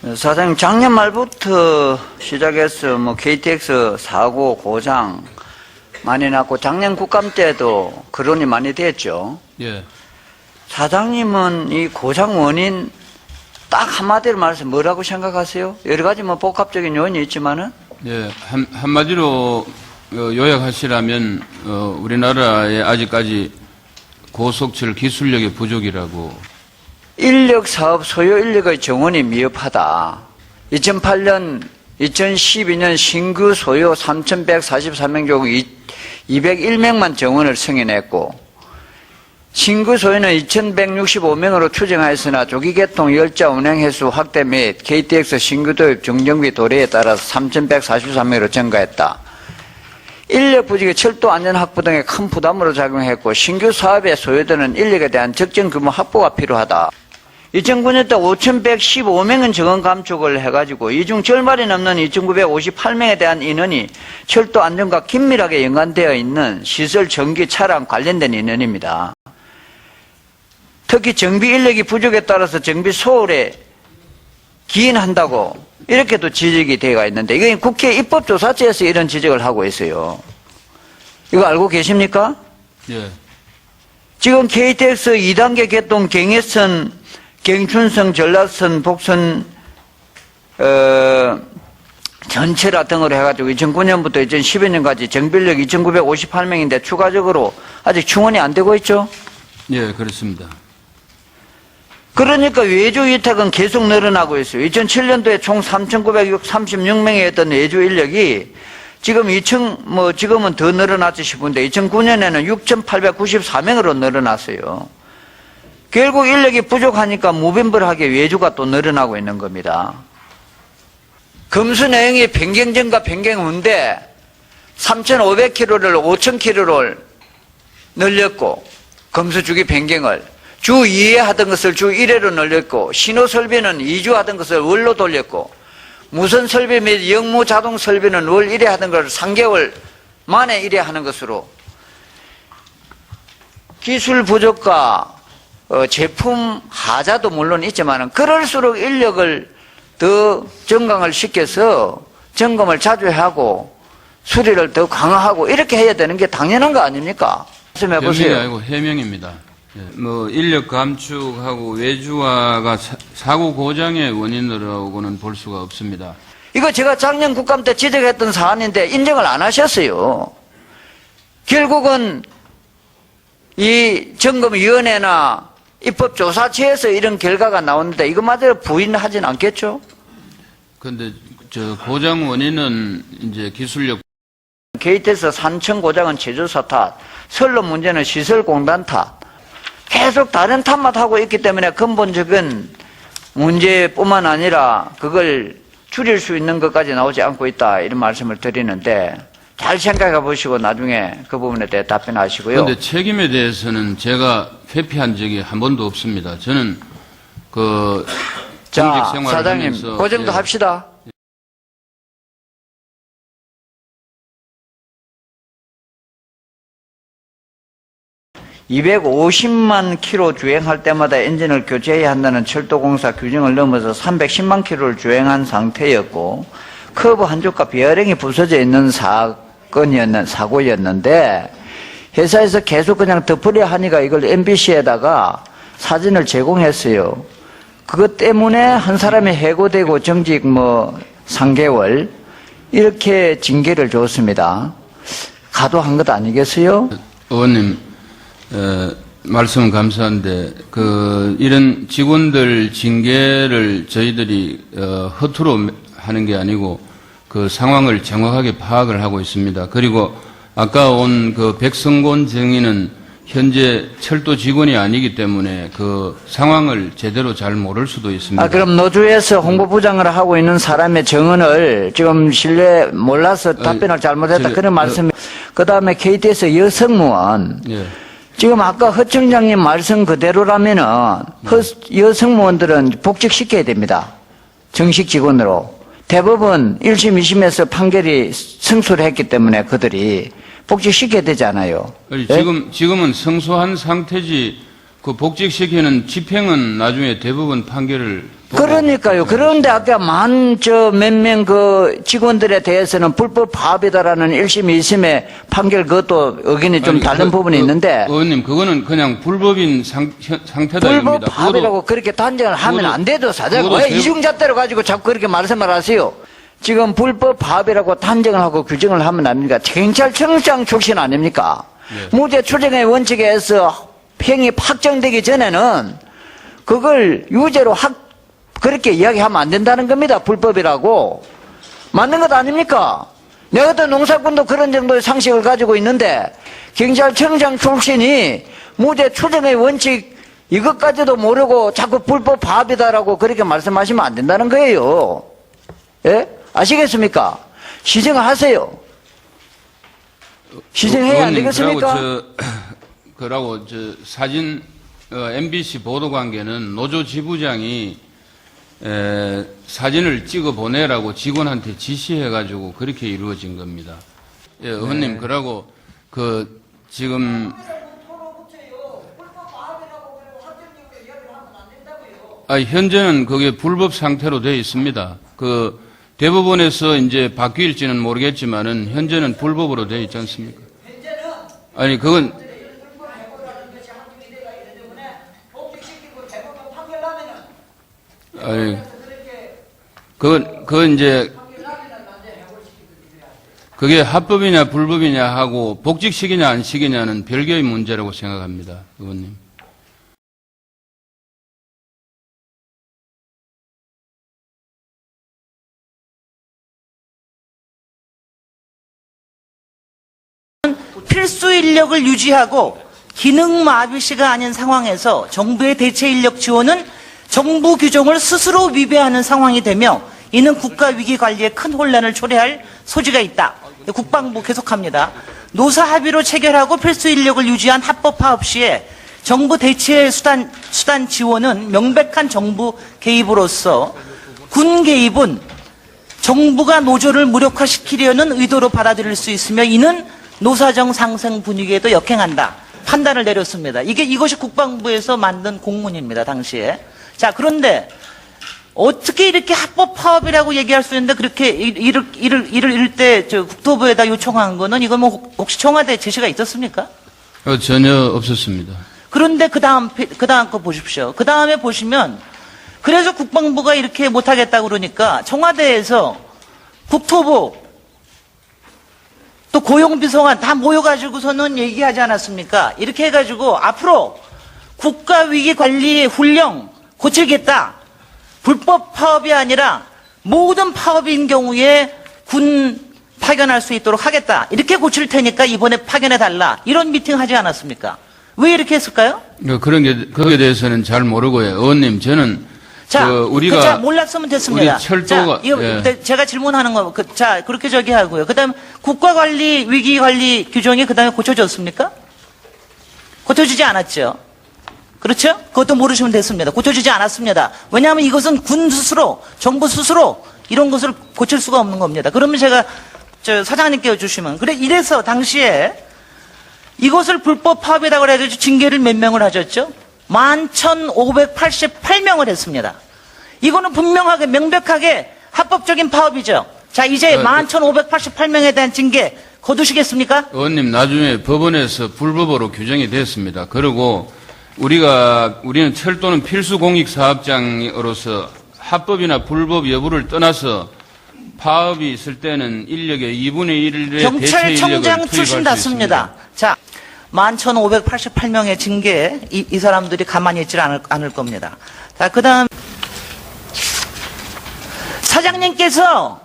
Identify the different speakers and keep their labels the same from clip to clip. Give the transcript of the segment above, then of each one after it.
Speaker 1: 사장님, 작년 말부터 시작해서 KTX 사고, 고장 많이 났고, 작년 국감 때도 거론이 많이 됐죠.
Speaker 2: 예.
Speaker 1: 사장님은 이 고장 원인 딱 한마디로 말해서 뭐라고 생각하세요? 여러 가지 복합적인 요인이 있지만은.
Speaker 2: 예. 한마디로 요약하시라면, 우리나라에 아직까지 고속철 기술력의 부족이라고.
Speaker 1: 인력 사업 소요 인력의 정원이 미흡하다. 2008년, 2012년 신규 소요 3,143명 중 201명만 정원을 승인했고, 신규 소요는 2,165명으로 추정하였으나 조기 개통 열차 운행 횟수 확대 및 KTX 신규 도입 정정비 도래에 따라서 3,143명으로 증가했다. 인력 부족이 철도 안전 확보 등에 큰 부담으로 작용했고, 신규 사업에 소요되는 인력에 대한 적정 규모 확보가 필요하다. 2009년 때 5,115명은 정원 감축을 해가지고 이 중 절반이 넘는 2,958명에 대한 인원이 철도 안전과 긴밀하게 연관되어 있는 시설, 전기, 차량 관련된 인원입니다. 특히 정비 인력이 부족에 따라서 정비 소홀에 기인한다고 이렇게도 지적이 되어 있는데, 이건 국회 입법조사처에서 이런 지적을 하고 있어요. 이거 알고 계십니까?
Speaker 2: 예.
Speaker 1: 지금 KTX 2단계 개통 경의선, 경춘선, 전라선, 복선 전체라 등으로 해가지고 2009년부터 2012년까지 정비인력 2,958명인데 추가적으로 아직 충원이 안 되고 있죠?
Speaker 2: 예, 그렇습니다.
Speaker 1: 그러니까 외주 위탁은 계속 늘어나고 있어요. 2007년도에 총 3,936명이었던 외주 인력이 지금 지금은 더 늘어났지 싶은데 2009년에는 6,894명으로 늘어났어요. 결국 인력이 부족하니까 무분별하게 외주가 또 늘어나고 있는 겁니다. 검수 내용이 변경전과 변경 후인데 3,500km를 5,000km를 늘렸고, 검수 주기 변경을 주 2회 하던 것을 주 1회로 늘렸고, 신호 설비는 2주 하던 것을 월로 돌렸고, 무선 설비 및 영무 자동 설비는 월 1회 하던 것을 3개월 만에 1회 하는 것으로, 기술 부족과 제품 하자도 물론 있지만 그럴수록 인력을 더 증강을 시켜서 점검을 자주 하고 수리를 더 강화하고 이렇게 해야 되는 게 당연한 거 아닙니까? 말씀해 보세요.
Speaker 2: 변명이 아니고 해명입니다. 예. 인력 감축하고 외주화가 사고 고장의 원인으로는 볼 수가 없습니다.
Speaker 1: 이거 제가 작년 국감 때 지적했던 사안인데 인정을 안 하셨어요. 결국은 이 점검위원회나 입법조사처에서 이런 결과가 나오는데 이것마저 부인하진 않겠죠?
Speaker 2: 그런데 고장 원인은 이제 기술력.
Speaker 1: KTX 산청 고장은 제조사 탓, 선로 문제는 시설공단 탓, 계속 다른 탓만 하고 있기 때문에 근본적인 문제뿐만 아니라 그걸 줄일 수 있는 것까지 나오지 않고 있다, 이런 말씀을 드리는데 잘 생각해 보시고 나중에 그 부분에 대해 답변하시고요.
Speaker 2: 그런데 책임에 대해서는 제가 회피한 적이 한 번도 없습니다. 저는 정직 생활을
Speaker 1: 사장님,
Speaker 2: 하면서,
Speaker 1: 그 정도 합시다. (250만) 킬로 주행할 때마다 엔진을 교체해야 한다는 철도공사 규정을 넘어서 310만 킬로를 주행한 상태였고, 커브 한쪽과 베어링이 부서져 있는 사고였는데 회사에서 계속 그냥 덮으려 하니까 이걸 MBC에다가 사진을 제공했어요. 그것 때문에 한 사람이 해고되고 정직 3개월 이렇게 징계를 줬습니다. 가도한 것 아니겠어요?
Speaker 2: 의원님, 말씀은 감사한데 이런 직원들 징계를 저희들이 허투루 하는 게 아니고 그 상황을 정확하게 파악을 하고 있습니다. 그리고 아까 온 백성곤 증인은 현재 철도 직원이 아니기 때문에 그 상황을 제대로 잘 모를 수도 있습니다.
Speaker 1: 그럼 노조에서 홍보부장을 하고 있는 사람의 증언을 지금 신뢰 몰라서 답변을 잘못했다, 그런 말씀. 그 다음에 KTX 여승무원.
Speaker 2: 예.
Speaker 1: 지금 아까 허 청장님 말씀 그대로라면은 여승무원들은 복직시켜야 됩니다. 정식 직원으로. 대법원 1심, 2심에서 판결이 승소를 했기 때문에 그들이 복직시켜야 되잖아요.
Speaker 2: 지금은 성소한 상태지, 복직시키는 집행은 나중에 대법원 판결을
Speaker 1: 그러니까요. 그런데 아까 몇 명 그 직원들에 대해서는 불법 파업이다라는 1심, 2심의 판결 그것도 의견이 좀 다른 부분이 있는데.
Speaker 2: 의원님, 그거는 그냥 불법인 상태다.
Speaker 1: 불법
Speaker 2: 이겁니다.
Speaker 1: 파업이라고 그렇게 단정을 하면 안 돼도 사장님 왜 이중잣대로 가지고 자꾸 그렇게 말씀을 하세요? 지금 불법 파업이라고 단정을 하고 규정을 하면 안 됩니까? 경찰청장 출신 아닙니까?
Speaker 2: 네.
Speaker 1: 무죄 추정의 원칙에서 형이 확정되기 전에는 그걸 유죄로 그렇게 이야기하면 안 된다는 겁니다. 불법이라고. 맞는 것 아닙니까? 내 같은 농사꾼도 그런 정도의 상식을 가지고 있는데 경찰청장 출신이 무죄 추정의 원칙 이것까지도 모르고 자꾸 불법 파업이다라고 그렇게 말씀하시면 안 된다는 거예요. 예? 아시겠습니까? 시정을 하세요. 시정해야 안 되겠습니까?
Speaker 2: 그러고 사진 MBC 보도 관계는 노조 지부장이 사진을 찍어 보내라고 직원한테 지시해가지고 그렇게 이루어진 겁니다. 예, 의원님, 그러고 지금 현재는 그게 불법 상태로 되어 있습니다. 대법원에서 이제 바뀔지는 모르겠지만은 현재는 불법으로 되어 있지 않습니까? 아니 그건 아니 그건 이제 그게 합법이냐 불법이냐 하고 복직시키냐 안 시키냐는 별개의 문제라고 생각합니다, 의원님.
Speaker 3: 필수 인력을 유지하고 기능 마비시가 아닌 상황에서 정부의 대체 인력 지원은 정부 규정을 스스로 위배하는 상황이 되며 이는 국가 위기 관리에 큰 혼란을 초래할 소지가 있다. 국방부 계속합니다. 노사 합의로 체결하고 필수 인력을 유지한 합법 파업 시에 정부 대체 수단 지원은 명백한 정부 개입으로서 군 개입은 정부가 노조를 무력화시키려는 의도로 받아들일 수 있으며 이는 노사정 상생 분위기에도 역행한다. 판단을 내렸습니다. 이것이 국방부에서 만든 공문입니다. 당시에. 자, 그런데 어떻게 이렇게 합법 파업이라고 얘기할 수 있는데 그렇게 이럴 때 국토부에다 요청한 거는 이건 뭐 혹시 청와대 제시가 있었습니까?
Speaker 2: 전혀 없었습니다.
Speaker 3: 그런데 그 다음 거 보십시오. 그 다음에 보시면 그래서 국방부가 이렇게 못하겠다고 그러니까 청와대에서 국토부 또 고용비서관 다 모여가지고서는 얘기하지 않았습니까? 이렇게 해가지고 앞으로 국가위기관리 훈령 고치겠다. 불법 파업이 아니라 모든 파업인 경우에 군 파견할 수 있도록 하겠다. 이렇게 고칠 테니까 이번에 파견해달라. 이런 미팅 하지 않았습니까? 왜 이렇게 했을까요?
Speaker 2: 거기에 대해서는 잘 모르고요. 의원님, 저는
Speaker 3: 자,
Speaker 2: 우리가
Speaker 3: 몰랐으면 됐습니다.
Speaker 2: 우리 철도가
Speaker 3: 제가 질문하는 거, 자, 그렇게 하고요. 그다음 국가관리 위기관리 규정이 그다음에 고쳐졌습니까? 고쳐지지 않았죠. 그렇죠? 그것도 모르시면 됐습니다. 고쳐지지 않았습니다. 왜냐하면 이것은 군 스스로, 정부 스스로 이런 것을 고칠 수가 없는 겁니다. 그러면 제가 사장님께 주시면 이래서 당시에 이것을 불법 파업이라고 해가지고 징계를 몇 명을 하셨죠? 11,588명을 했습니다. 이거는 분명하게 명백하게 합법적인 파업이죠. 자, 이제 11,588명에 대한 징계 거두시겠습니까?
Speaker 2: 의원님, 나중에 법원에서 불법으로 규정이 됐습니다. 그리고 우리는 철도는 필수 공익 사업장으로서 합법이나 불법 여부를 떠나서 파업이 있을 때는 인력의 2분의 1의 대체
Speaker 3: 경찰청장 출신 같습니다. 자, 11,588명의 징계, 이 사람들이 가만히 있지 않을 겁니다. 자, 그 다음, 사장님께서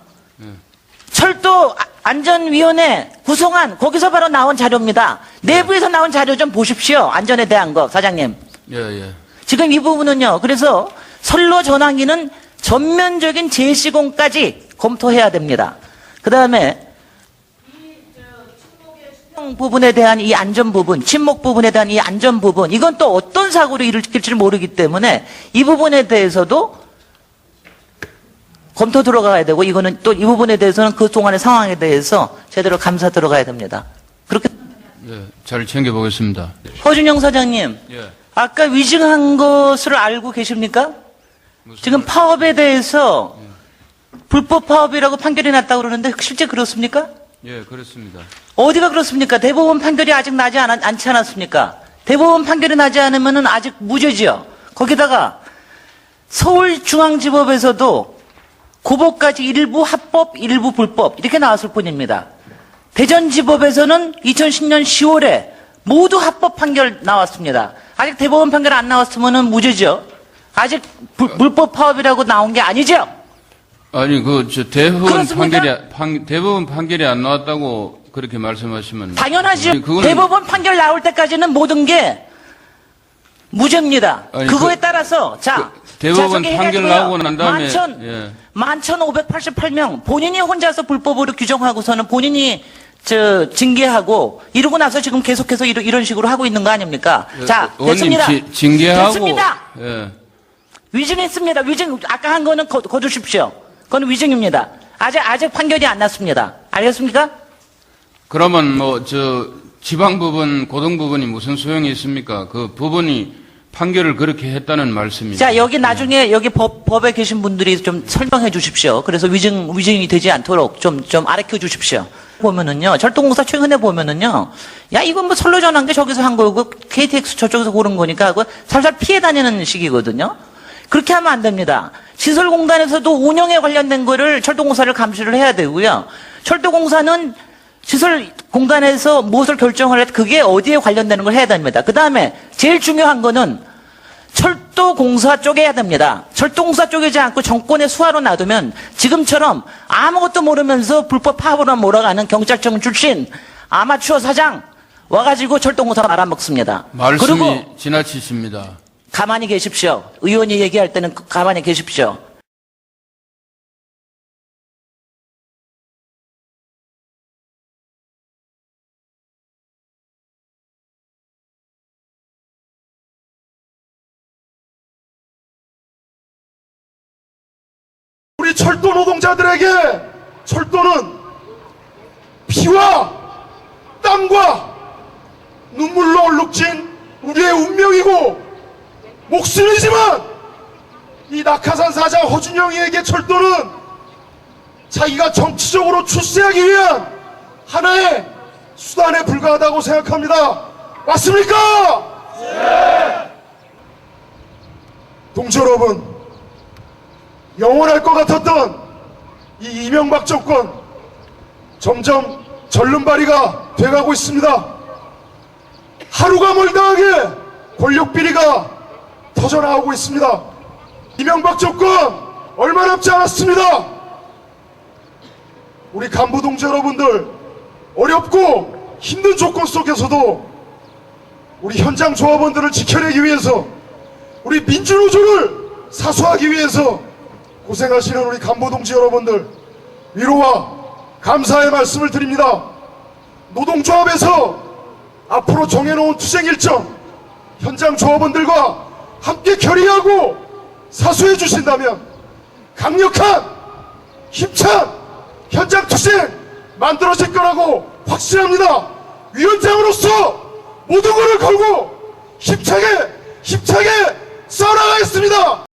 Speaker 3: 철도 안전위원회 구성한, 거기서 바로 나온 자료입니다. 내부에서 나온 자료 좀 보십시오. 안전에 대한 거, 사장님.
Speaker 2: 예.
Speaker 3: 지금 이 부분은요, 그래서 선로 전환기는 전면적인 재시공까지 검토해야 됩니다. 그 다음에, 부분에 대한 이 안전 부분, 침목 부분에 대한 이 안전 부분, 이건 또 어떤 사고로 일으킬지를 모르기 때문에 이 부분에 대해서도 검토 들어가야 되고, 이거는 또 이 부분에 대해서는 그 동안의 상황에 대해서 제대로 감사 들어가야 됩니다. 그렇게.
Speaker 2: 예, 잘 챙겨보겠습니다.
Speaker 3: 허준영 사장님,
Speaker 2: 예.
Speaker 3: 아까 위증한 것을 알고 계십니까? 지금 파업에 대해서 불법 파업이라고 판결이 났다고 그러는데 실제 그렇습니까?
Speaker 2: 예, 그렇습니다.
Speaker 3: 어디가 그렇습니까? 대법원 판결이 아직 나지 않지 않았습니까? 대법원 판결이 나지 않으면 아직 무죄지요. 거기다가 서울중앙지법에서도 고법까지 일부 합법, 일부 불법 이렇게 나왔을 뿐입니다. 대전지법에서는 2010년 10월에 모두 합법 판결 나왔습니다. 아직 대법원 판결 안 나왔으면 무죄죠. 아직 불법 파업이라고 나온 게 아니죠.
Speaker 2: 아니, 대법원
Speaker 3: 그렇습니까?
Speaker 2: 대법원 판결이 안 나왔다고 그렇게 말씀하시면.
Speaker 3: 당연하죠.
Speaker 2: 아니, 그거는-
Speaker 3: 대법원 판결 나올 때까지는 모든 게 무죄입니다.
Speaker 2: 아니,
Speaker 3: 그거에 따라서 자
Speaker 2: 대법원
Speaker 3: 자,
Speaker 2: 판결
Speaker 3: 해가지고요.
Speaker 2: 나오고 난 다음에.
Speaker 3: 11,588명 본인이 혼자서 불법으로 규정하고서는 본인이 징계하고 이러고 나서 지금 계속해서 이런 식으로 하고 있는 거 아닙니까? 자,
Speaker 2: 의원님
Speaker 3: 됐습니다.
Speaker 2: 징계하고.
Speaker 3: 됐습니다.
Speaker 2: 예.
Speaker 3: 위증했습니다. 위증 아까 한 거는 거두십시오. 그건 위증입니다. 아직 판결이 안 났습니다. 알겠습니까?
Speaker 2: 그러면 지방법원, 고등법원이 무슨 소용이 있습니까? 그 법원이 판결을 그렇게 했다는 말씀이죠.
Speaker 3: 자, 여기 나중에 여기 법에 계신 분들이 좀 설명해 주십시오. 그래서 위증이 되지 않도록 좀 알려 주십시오. 보면은요, 철도공사 최근에 보면은요, 야, 이건 뭐 선로 전환 게 저기서 한 거고, KTX 저쪽에서 고른 거니까, 그거 살살 피해 다니는 식이거든요. 그렇게 하면 안 됩니다. 시설공단에서도 운영에 관련된 거를 철도공사를 감시를 해야 되고요. 철도공사는 시설공단에서 무엇을 결정을 할 때 그게 어디에 관련되는 걸 해야 됩니다. 그 다음에 제일 중요한 거는 철도공사 쪽에 해야 됩니다. 철도공사 쪽이지 않고 정권의 수하로 놔두면 지금처럼 아무것도 모르면서 불법 파업으로 몰아가는 경찰청 출신 아마추어 사장 와가지고 철도공사 말아먹습니다.
Speaker 2: 말씀이
Speaker 3: 그리고
Speaker 2: 지나치십니다.
Speaker 3: 가만히 계십시오. 의원이 얘기할 때는 가만히 계십시오.
Speaker 4: 우리 철도 노동자들에게 철도는 피와 땀과 눈물로 얼룩진 우리의 운명이고 목숨이지만 이 낙하산 사장 허준영이에게 철도는 자기가 정치적으로 출세하기 위한 하나의 수단에 불과하다고 생각합니다. 맞습니까? 네. 동지 여러분, 영원할 것 같았던 이 이명박 정권 점점 절름발이가 돼가고 있습니다. 하루가 멀다 하게 권력 비리가 터져나오고 있습니다. 이명박 정권 얼마 남지 않았습니다. 우리 간부 동지 여러분들, 어렵고 힘든 조건 속에서도 우리 현장 조합원들을 지켜내기 위해서, 우리 민주노조를 사수하기 위해서 고생하시는 우리 간부 동지 여러분들, 위로와 감사의 말씀을 드립니다. 노동조합에서 앞으로 정해놓은 투쟁 일정 현장 조합원들과 함께 결의하고 사수해 주신다면 강력한 힘찬 현장 투쟁 만들어질 거라고 확신합니다. 위원장으로서 모든 것을 걸고 힘차게 싸워나가겠습니다.